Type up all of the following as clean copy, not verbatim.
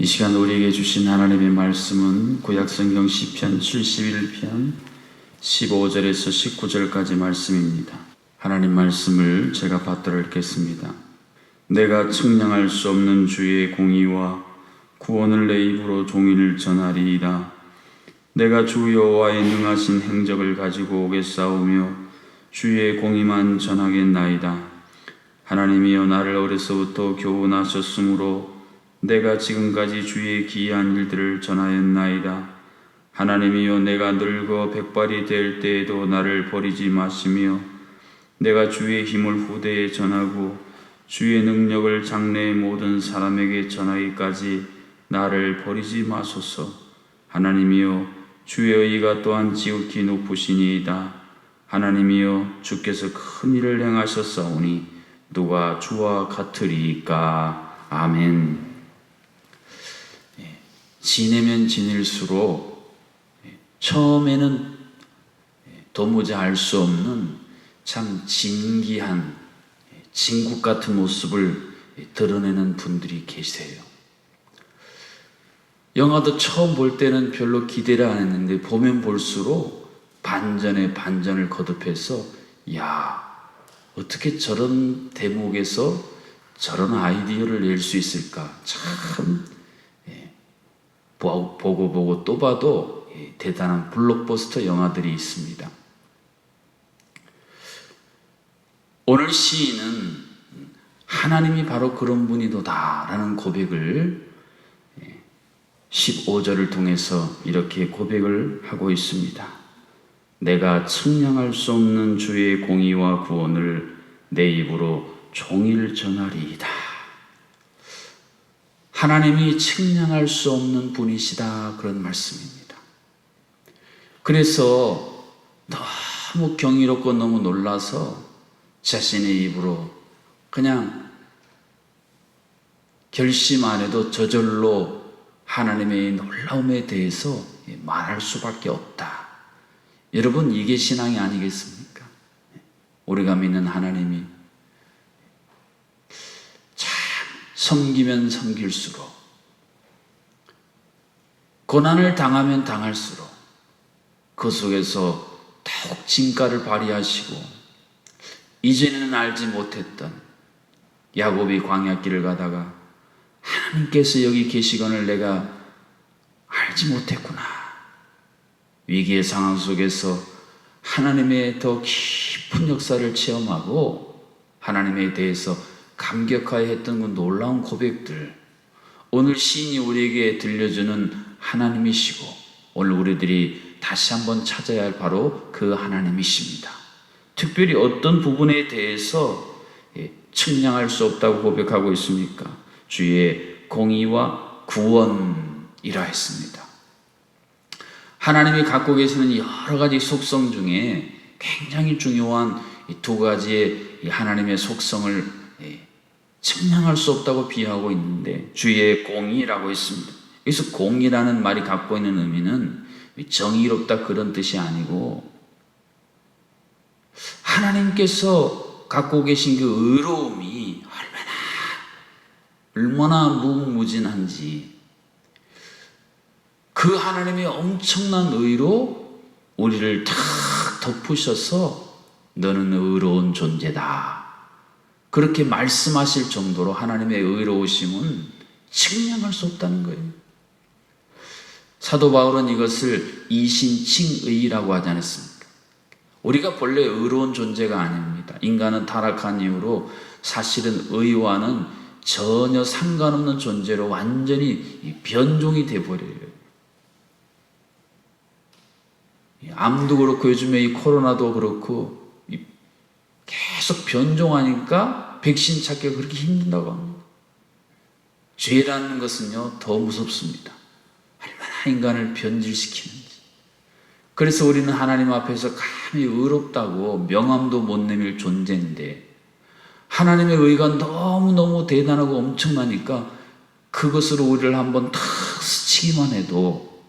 이 시간 우리에게 주신 하나님의 말씀은 구약성경 시편 71편 15절에서 19절까지 말씀입니다. 하나님 말씀을 제가 받들어 읽겠습니다. 내가 측량할 수 없는 주의 공의와 구원을 내 입으로 종일 전하리이다. 내가 주 여호와의 능하신 행적을 가지고 오겠사오며 주의 공의만 전하겠나이다. 하나님이여, 나를 어려서부터 교훈하셨으므로 내가 지금까지 주의 기이한 일들을 전하였나이다. 하나님이여, 내가 늙어 백발이 될 때에도 나를 버리지 마시며 내가 주의 힘을 후대에 전하고 주의 능력을 장래의 모든 사람에게 전하기까지 나를 버리지 마소서. 하나님이여, 주의 의가 또한 지극히 높으시니이다. 하나님이여, 주께서 큰 일을 행하셨사오니 누가 주와 같으리이까. 아멘. 지내면 지낼수록 처음에는 도무지 알 수 없는 참 진기한 진국 같은 모습을 드러내는 분들이 계세요. 영화도 처음 볼 때는 별로 기대를 안 했는데 보면 볼수록 반전에 반전을 거듭해서 어떻게 저런 대목에서 저런 아이디어를 낼 수 있을까? 참 보고 또 봐도 대단한 블록버스터 영화들이 있습니다. 오늘 시인은 하나님이 바로 그런 분이도다라는 고백을 15절을 통해서 이렇게 고백을 하고 있습니다. 내가 측량할 수 없는 주의 공의와 구원을 내 입으로 종일 전하리이다. 하나님이 측량할 수 없는 분이시다, 그런 말씀입니다. 그래서 너무 경이롭고 너무 놀라서 자신의 입으로 그냥 결심 안 해도 저절로 하나님의 놀라움에 대해서 말할 수밖에 없다. 여러분, 이게 신앙이 아니겠습니까? 우리가 믿는 하나님이 섬기면 섬길수록, 고난을 당하면 당할수록 그 속에서 더욱 진가를 발휘하시고, 이전에는 알지 못했던 야곱이 광야길을 가다가 하나님께서 여기 계시건을 내가 알지 못했구나. 위기의 상황 속에서 하나님의 더 깊은 역사를 체험하고 하나님에 대해서 감격하여 했던 그 놀라운 고백들, 오늘 시인이 우리에게 들려주는 하나님이시고 오늘 우리들이 다시 한번 찾아야 할 바로 그 하나님이십니다. 특별히 어떤 부분에 대해서 측량할 수 없다고 고백하고 있습니까? 주의 공의와 구원이라 했습니다. 하나님이 갖고 계시는 여러 가지 속성 중에 굉장히 중요한 두 가지의 하나님의 속성을 측량할 수 없다고 비유하고 있는데, 주의 공의라고 했습니다. 여기서 공의라는 말이 갖고 있는 의미는 정의롭다 그런 뜻이 아니고, 하나님께서 갖고 계신 그 의로움이 얼마나 무궁무진한지, 그 하나님의 엄청난 의로 우리를 탁 덮으셔서 너는 의로운 존재다, 그렇게 말씀하실 정도로 하나님의 의로우심은 측량할 수 없다는 거예요. 사도 바울은 이것을 이신칭의라고 하지 않았습니까? 우리가 본래 의로운 존재가 아닙니다. 인간은 타락한 이후로 사실은 의와는 전혀 상관없는 존재로 완전히 변종이 되어버려요. 암도 그렇고 요즘에 이 코로나도 그렇고 계속 변종하니까 백신 찾기가 그렇게 힘든다고 합니다. 죄라는 것은요, 더 무섭습니다. 얼마나 인간을 변질시키는지. 그래서 우리는 하나님 앞에서 감히 의롭다고 명함도 못 내밀 존재인데, 하나님의 의가 너무너무 대단하고 엄청나니까 그것으로 우리를 한번 탁 스치기만 해도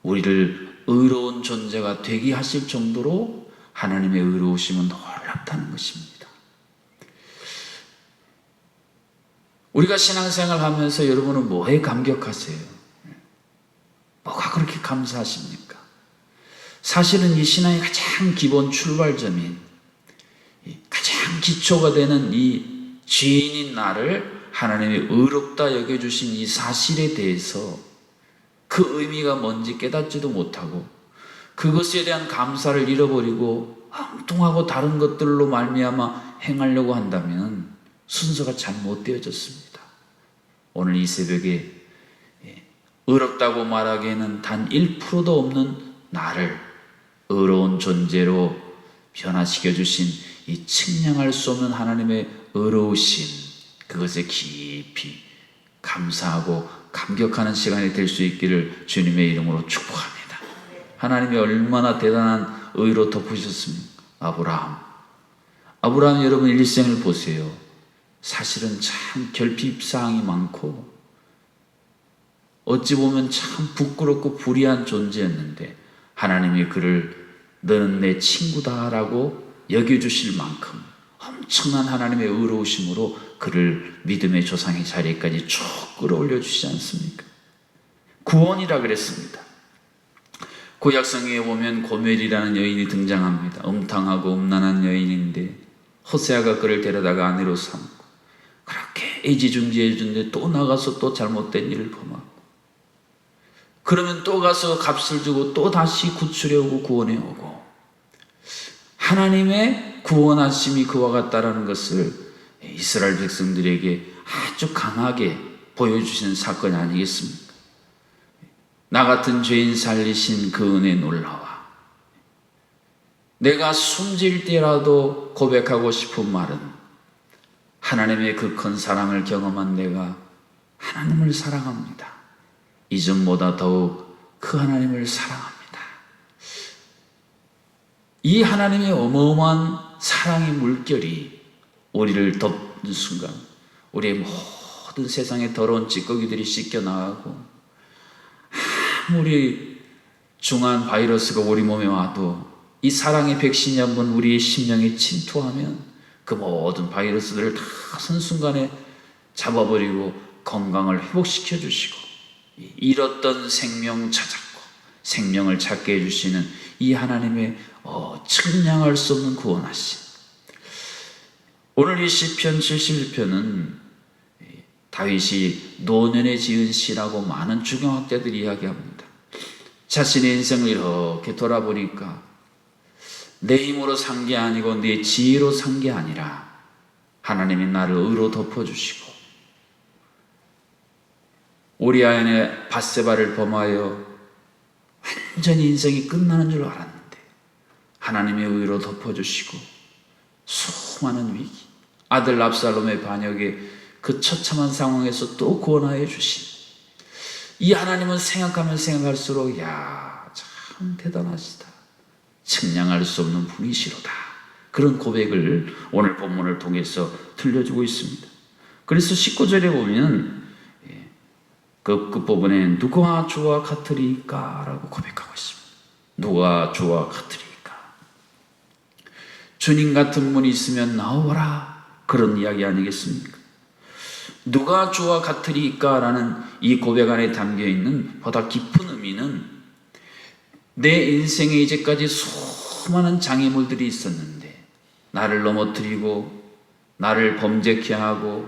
우리를 의로운 존재가 되게 하실 정도로 하나님의 의로우심은 놀랍다는 것입니다. 우리가 신앙생활 하면서 여러분은 뭐에 감격하세요? 뭐가 그렇게 감사하십니까? 사실은 이 신앙의 가장 기본 출발점인 가장 기초가 되는 이 죄인인 나를 하나님이 의롭다 여겨주신 이 사실에 대해서 그 의미가 뭔지 깨닫지도 못하고 그것에 대한 감사를 잃어버리고 엉뚱하고 다른 것들로 말미암아 행하려고 한다면 순서가 잘못되어졌습니다. 오늘 이 새벽에 의롭다고 말하기에는 단 1%도 없는 나를 의로운 존재로 변화시켜 주신 이 측량할 수 없는 하나님의 의로우심, 그것에 깊이 감사하고 감격하는 시간이 될 수 있기를 주님의 이름으로 축복합니다. 하나님이 얼마나 대단한 의로 덮으셨습니까? 아브라함 여러분 일생을 보세요. 사실은 참 결핍사항이 많고 어찌 보면 참 부끄럽고 불의한 존재였는데 하나님이 그를 너는 내 친구다라고 여겨주실 만큼 엄청난 하나님의 의로우심으로 그를 믿음의 조상의 자리까지 쭉 끌어올려 주시지 않습니까? 구원이라 그랬습니다. 구약성경에 보면 고멜이라는 여인이 등장합니다. 음탕하고 음란한 여인인데 호세아가 그를 데려다가 아내로 삼고 그렇게 애지중지해 주는데 또 나가서 또 잘못된 일을 범하고 그러면 또 가서 값을 주고 또 다시 구출해 오고 구원해 오고 하나님의 구원하심이 그와 같다라는 것을 이스라엘 백성들에게 아주 강하게 보여주시는 사건이 아니겠습니까? 나 같은 죄인 살리신 그 은혜 놀라와. 내가 숨질 때라도 고백하고 싶은 말은 하나님의 그 큰 사랑을 경험한 내가 하나님을 사랑합니다. 이전보다 더욱 그 하나님을 사랑합니다. 이 하나님의 어마어마한 사랑의 물결이 우리를 덮는 순간 우리의 모든 세상의 더러운 찌꺼기들이 씻겨나가고 아무리 중한 바이러스가 우리 몸에 와도 이 사랑의 백신이 한번 우리의 심령에 침투하면 그 모든 바이러스들을 다 선순간에 잡아버리고 건강을 회복시켜 주시고 잃었던 생명 찾았고 생명을 찾게 해주시는 이 하나님의 측량할 수 없는 구원하심. 오늘 이 시편 71편은 다윗이 노년에 지은 시라고 많은 주경학자들이 이야기합니다. 자신의 인생을 이렇게 돌아보니까 내 힘으로 산 게 아니고 내 지혜로 산 게 아니라 하나님이 나를 의로 덮어주시고 우리아의 밧세바를 범하여 완전히 인생이 끝나는 줄 알았는데 하나님의 의로 덮어주시고 수많은 위기, 아들 압살롬의 반역에 그 처참한 상황에서 또 구원하여 주신 이 하나님은 생각하면 생각할수록 참 대단하시다. 측량할 수 없는 분이시로다. 그런 고백을 오늘 본문을 통해서 들려주고 있습니다. 그래서 19절에 보면 그 끝부분에 누가 주와 같으리까? 라고 고백하고 있습니다. 누가 주와 같으리까? 주님 같은 분이 있으면 나오라. 그런 이야기 아니겠습니까? 누가 주와 같으리까? 라는 이 고백 안에 담겨있는 보다 깊은 의미는 내 인생에 이제까지 수많은 장애물들이 있었는데 나를 넘어뜨리고 나를 범죄케 하고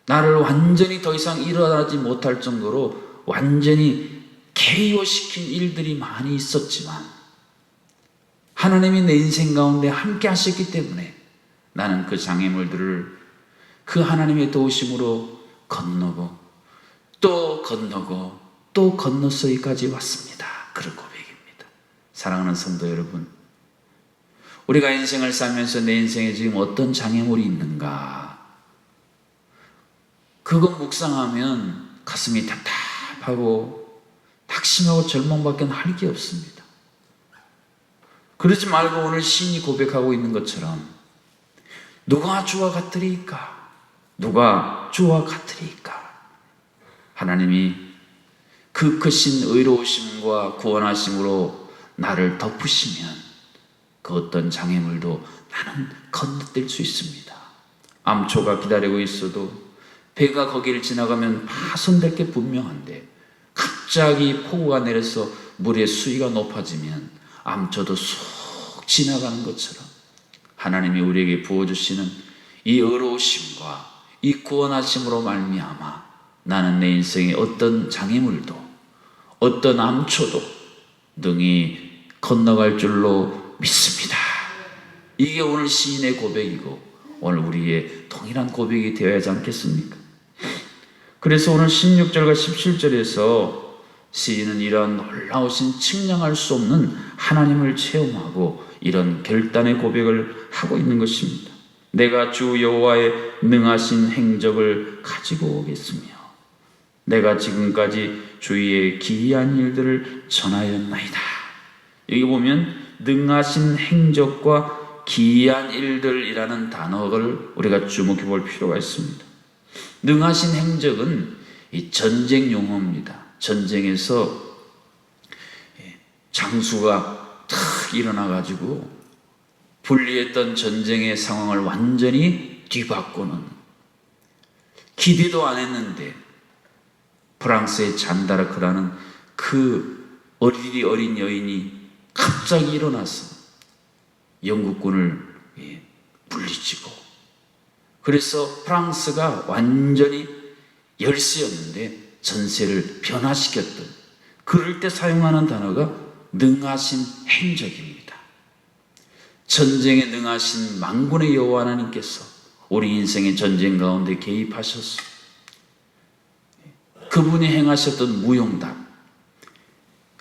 나를 완전히 더 이상 일어나지 못할 정도로 완전히 KO시킨 일들이 많이 있었지만 하나님이 내 인생 가운데 함께 하셨기 때문에 나는 그 장애물들을 그 하나님의 도우심으로 건너고 또 건너고 또 건너서 여기까지 왔습니다. 그런 고백입니다. 사랑하는 성도 여러분, 우리가 인생을 살면서 내 인생에 지금 어떤 장애물이 있는가? 그거 묵상하면 가슴이 답답하고 낙심하고 절망밖에 할 게 없습니다. 그러지 말고 오늘 시인이 고백하고 있는 것처럼 누가 주와 같으리까? 누가 주와 같으리까? 하나님이 그 크신 의로우심과 구원하심으로 나를 덮으시면 그 어떤 장애물도 나는 건너뛸 수 있습니다. 암초가 기다리고 있어도 배가 거기를 지나가면 파손될 게 분명한데 갑자기 폭우가 내려서 물의 수위가 높아지면 암초도 쏙 지나가는 것처럼 하나님이 우리에게 부어주시는 이 의로우심과 이 구원하심으로 말미암아 나는 내 인생의 어떤 장애물도 어떤 암초도 능히 건너갈 줄로 믿습니다. 이게 오늘 시인의 고백이고 오늘 우리의 동일한 고백이 되어야 하지 않겠습니까? 그래서 오늘 16절과 17절에서 시인은 이런 놀라우신 측량할 수 없는 하나님을 체험하고 이런 결단의 고백을 하고 있는 것입니다. 내가 주 여호와의 능하신 행적을 가지고 오겠으며 내가 지금까지 주의 기이한 일들을 전하였나이다. 여기 보면 능하신 행적과 기이한 일들이라는 단어를 우리가 주목해 볼 필요가 있습니다. 능하신 행적은 이 전쟁 용어입니다. 전쟁에서 장수가 탁 일어나가지고 불리했던 전쟁의 상황을 완전히 뒤바꾸는, 기대도 안 했는데 프랑스의 잔다르크라는 그 어린 여인이 갑자기 일어나서 영국군을 물리치고, 그래서 프랑스가 완전히 열세였는데 전세를 변화시켰던, 그럴 때 사용하는 단어가 능하신 행적입니다. 전쟁에 능하신 만군의 여호와 하나님께서 우리 인생의 전쟁 가운데 개입하셨어. 그분이 행하셨던 무용담,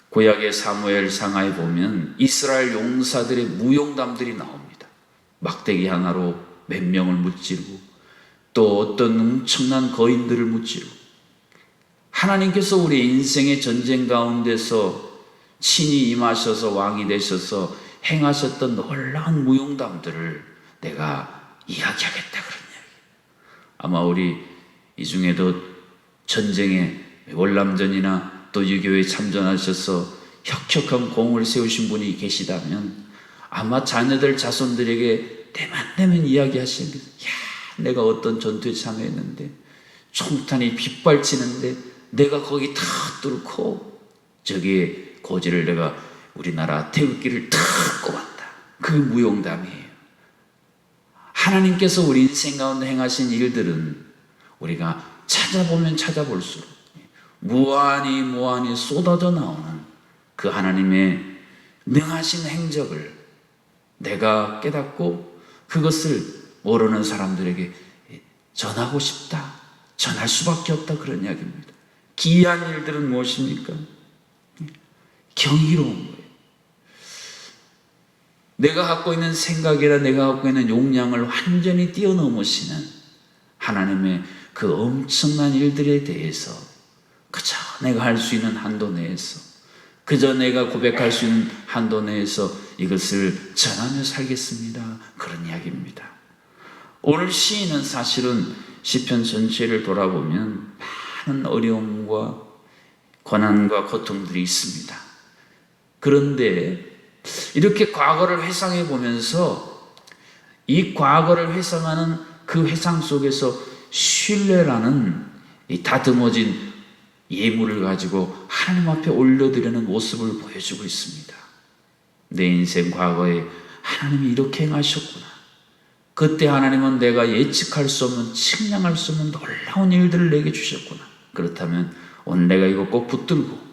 구약의 사무엘 상하에 보면 이스라엘 용사들의 무용담들이 나옵니다. 막대기 하나로 몇 명을 무찌르고 또 어떤 엄청난 거인들을 무찌르고, 하나님께서 우리 인생의 전쟁 가운데서 친히 임하셔서 왕이 되셔서 행하셨던 놀라운 무용담들을 내가 이야기하겠다 그런 이야기. 아마 우리 이 중에도 전쟁에 월남전이나 또 유교에 참전하셔서 혁혁한 공을 세우신 분이 계시다면 아마 자녀들 자손들에게 대만대면 이야기하시는 게, 야, 내가 어떤 전투에 참여했는데 총탄이 빗발치는데 내가 거기 탁 뚫고 저기에 고지를 내가 우리나라 태극기를 탁 꼽았다. 그 무용담이에요. 하나님께서 우리 인생 가운데 행하신 일들은 우리가 찾아보면 찾아볼수록 무한히 쏟아져 나오는 그 하나님의 능하신 행적을 내가 깨닫고 그것을 모르는 사람들에게 전하고 싶다, 전할 수밖에 없다 그런 이야기입니다. 기이한 일들은 무엇입니까? 경이로운 거예요. 내가 갖고 있는 생각이나 내가 갖고 있는 용량을 완전히 뛰어넘으시는 하나님의 그 엄청난 일들에 대해서 그저 내가 할 수 있는 한도 내에서, 그저 내가 고백할 수 있는 한도 내에서 이것을 전하며 살겠습니다 그런 이야기입니다. 오늘 시인은 사실은 시편 전체를 돌아보면 많은 어려움과 고난과 고통들이 있습니다. 그런데 이렇게 과거를 회상해 보면서 이 과거를 회상하는 그 회상 속에서 신뢰라는 이 다듬어진 예물을 가지고 하나님 앞에 올려드리는 모습을 보여주고 있습니다. 내 인생 과거에 하나님이 이렇게 행하셨구나. 그때 하나님은 내가 예측할 수 없는, 측량할 수 없는 놀라운 일들을 내게 주셨구나. 그렇다면 오늘 내가 이거 꼭 붙들고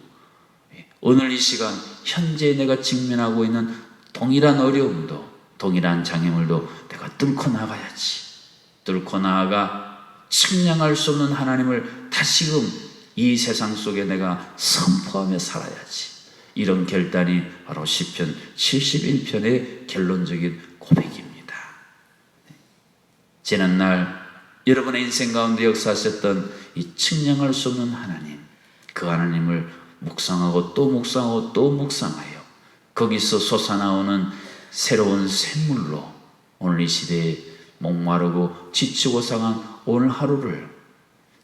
오늘 이 시간 현재 내가 직면하고 있는 동일한 어려움도 동일한 장애물도 내가 뚫고 나가야지. 뚫고 나아가 측량할 수 없는 하나님을 다시금 이 세상 속에 내가 선포하며 살아야지. 이런 결단이 바로 시편 71편의 결론적인 고백입니다. 지난날 여러분의 인생 가운데 역사하셨던 이 측량할 수 없는 하나님, 그 하나님을 묵상하고 또 묵상하고 또 묵상하여 거기서 솟아나오는 새로운 샘물로 오늘 이 시대에 목마르고 지치고 상한 오늘 하루를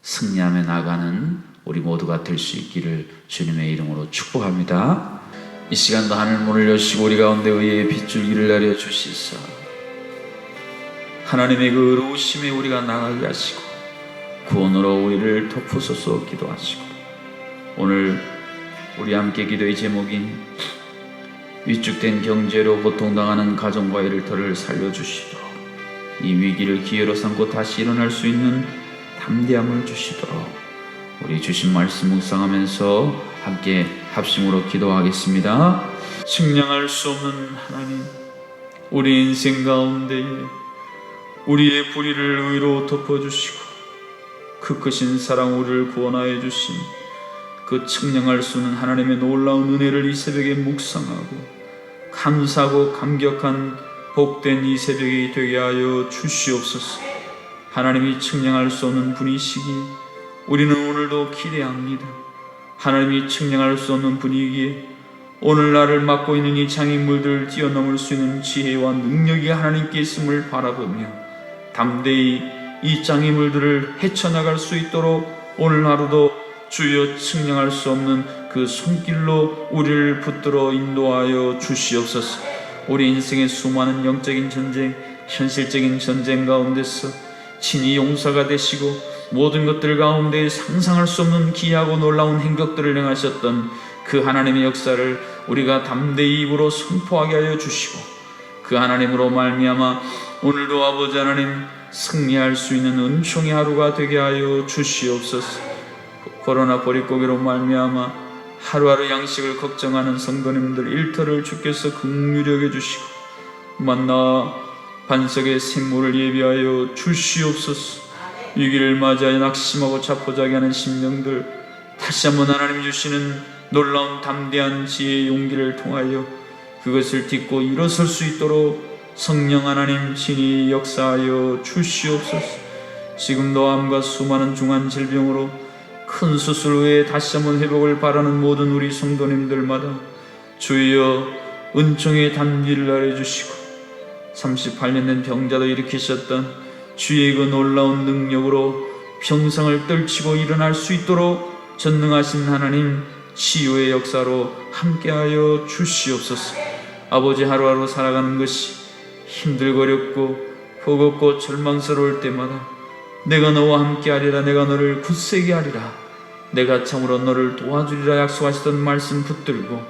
승리하며 나가는 우리 모두가 될 수 있기를 주님의 이름으로 축복합니다. 이 시간도 하늘 문을 여시고 우리 가운데 의의 빗줄기를 내려 주시사 하나님의 그 의로우심에 우리가 나가게 하시고 구원으로 우리를 덮으소서 기도하시고, 오늘 우리 함께 기도의 제목인 위축된 경제로 고통당하는 가정과 일터를 살려주시도록, 이 위기를 기회로 삼고 다시 일어날 수 있는 담대함을 주시도록 우리 주신 말씀 묵상하면서 함께 합심으로 기도하겠습니다. 측량할 수 없는 하나님, 우리 인생 가운데에 우리의 불의를 의로 덮어주시고 그 크신 사랑 우리를 구원하여 주신 그 측량할 수 없는 하나님의 놀라운 은혜를 이 새벽에 묵상하고 감사하고 감격한 복된 이 새벽이 되게 하여 주시옵소서. 하나님이 측량할 수 없는 분이시기 우리는 오늘도 기대합니다. 하나님이 측량할 수 없는 분이기에 오늘 나를 맡고 있는 이 장애물들을 뛰어넘을 수 있는 지혜와 능력이 하나님께 있음을 바라보며 담대히 이 장애물들을 헤쳐나갈 수 있도록 오늘 하루도 주여 측량할 수 없는 그 손길로 우리를 붙들어 인도하여 주시옵소서. 우리 인생의 수많은 영적인 전쟁, 현실적인 전쟁 가운데서 친히 용사가 되시고 모든 것들 가운데 상상할 수 없는 기이하고 놀라운 행적들을 행하셨던 그 하나님의 역사를 우리가 담대히 입으로 선포하게 하여 주시고, 그 하나님으로 말미암아 오늘도 아버지 하나님 승리할 수 있는 은총의 하루가 되게 하여 주시옵소서. 코로나 보릿고개로 말미암아 하루하루 양식을 걱정하는 성도님들 일터를 주께서 긍휼히 여겨주시고 만나 반석의 생물을 예비하여 주시옵소서. 위기를 맞이하여 낙심하고 자포자기하는 심령들 다시 한번 하나님 주시는 놀라운 담대한 지혜의 용기를 통하여 그것을 딛고 일어설 수 있도록 성령 하나님 친히 역사하여 주시옵소서. 지금도 암과 수많은 중한 질병으로 큰 수술 후에 다시 한번 회복을 바라는 모든 우리 성도님들마다 주여 은총의 단비를 알려주시고 38년 된 병자도 일으키셨던 주의 그 놀라운 능력으로 병상을 떨치고 일어날 수 있도록 전능하신 하나님 치유의 역사로 함께하여 주시옵소서. 아버지, 하루하루 살아가는 것이 힘들고 어렵고 버겁고 절망스러울 때마다 내가 너와 함께하리라, 내가 너를 굳세게 하리라, 내가 참으로 너를 도와주리라 약속하시던 말씀 붙들고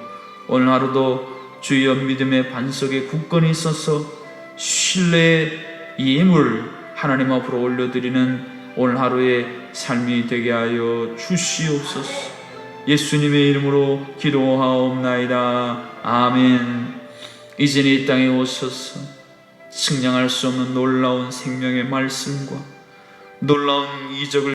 오늘 하루도 주여 믿음의 반석에 굳건히 있어서 신뢰의 예물 하나님 앞으로 올려드리는 오늘 하루의 삶이 되게 하여 주시옵소서. 예수님의 이름으로 기도하옵나이다. 아멘. 이제는 이 땅에 오셔서 측량할 수 없는 놀라운 생명의 말씀과 놀라운 이적을